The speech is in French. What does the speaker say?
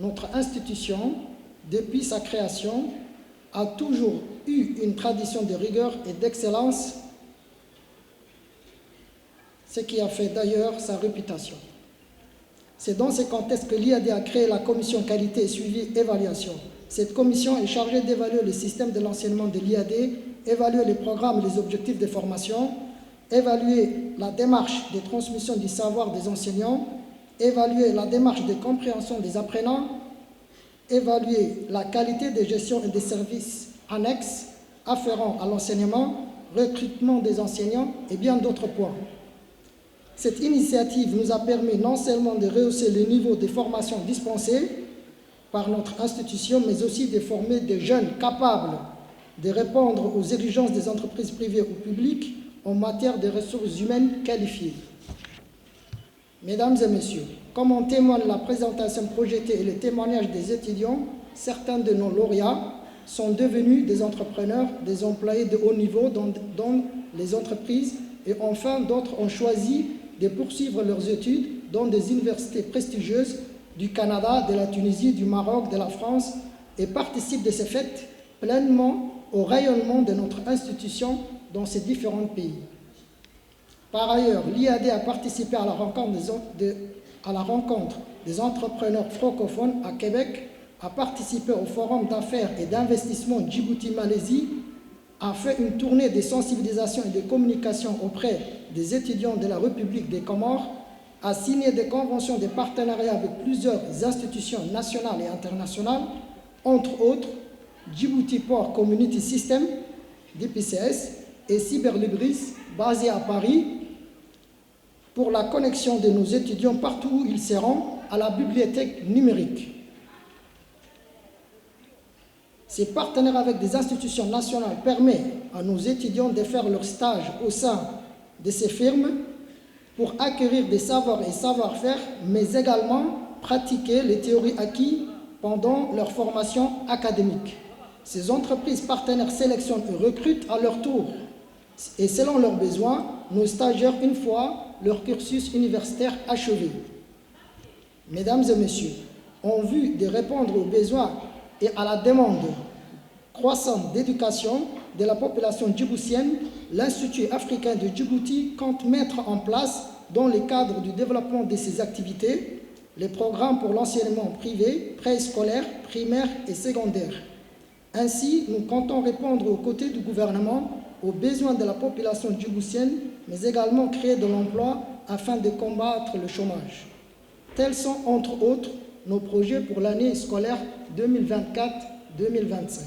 notre institution, depuis sa création, a toujours eu une tradition de rigueur et d'excellence, ce qui a fait d'ailleurs sa réputation. C'est dans ce contexte que l'IAD a créé la commission qualité, suivi, évaluation. Cette commission est chargée d'évaluer le système de l'enseignement de l'IAD, évaluer les programmes et les objectifs de formation, évaluer la démarche de transmission du savoir des enseignants, évaluer la démarche de compréhension des apprenants, évaluer la qualité de gestion et des services annexes afférents à l'enseignement, recrutement des enseignants et bien d'autres points. Cette initiative nous a permis non seulement de rehausser le niveau de formation dispensée par notre institution, mais aussi de former des jeunes capables de répondre aux exigences des entreprises privées ou publiques en matière de ressources humaines qualifiées. Mesdames et messieurs, comme en témoigne la présentation projetée et les témoignages des étudiants, certains de nos lauréats sont devenus des entrepreneurs, des employés de haut niveau dans les entreprises et enfin d'autres ont choisi de poursuivre leurs études dans des universités prestigieuses du Canada, de la Tunisie, du Maroc, de la France et participent de ce fait pleinement au rayonnement de notre institution dans ces différents pays. Par ailleurs, l'IAD a participé à la rencontre des entrepreneurs francophones à Québec, a participé au forum d'affaires et d'investissement Djibouti-Malaisie, a fait une tournée de sensibilisation et de communication auprès des étudiants de la République des Comores, a signé des conventions de partenariat avec plusieurs institutions nationales et internationales, entre autres Djibouti Port Community System, DPCS, et Cyberlibris, basé à Paris, pour la connexion de nos étudiants partout où ils seront à la bibliothèque numérique. Ces partenariats avec des institutions nationales permettent à nos étudiants de faire leur stage au sein de ces firmes pour acquérir des savoirs et savoir-faire, mais également pratiquer les théories acquises pendant leur formation académique. Ces entreprises partenaires sélectionnent et recrutent à leur tour, et selon leurs besoins, nos stagiaires une fois leur cursus universitaire achevé. Mesdames et messieurs, en vue de répondre aux besoins et à la demande croissante d'éducation de la population djiboutienne, l'Institut africain de Djibouti compte mettre en place, dans le cadre du développement de ses activités, les programmes pour l'enseignement privé, préscolaire, primaire et secondaire. Ainsi, nous comptons répondre aux côtés du gouvernement aux besoins de la population djiboutienne, mais également créer de l'emploi afin de combattre le chômage. Tels sont, entre autres, nos projets pour l'année scolaire 2024-2025.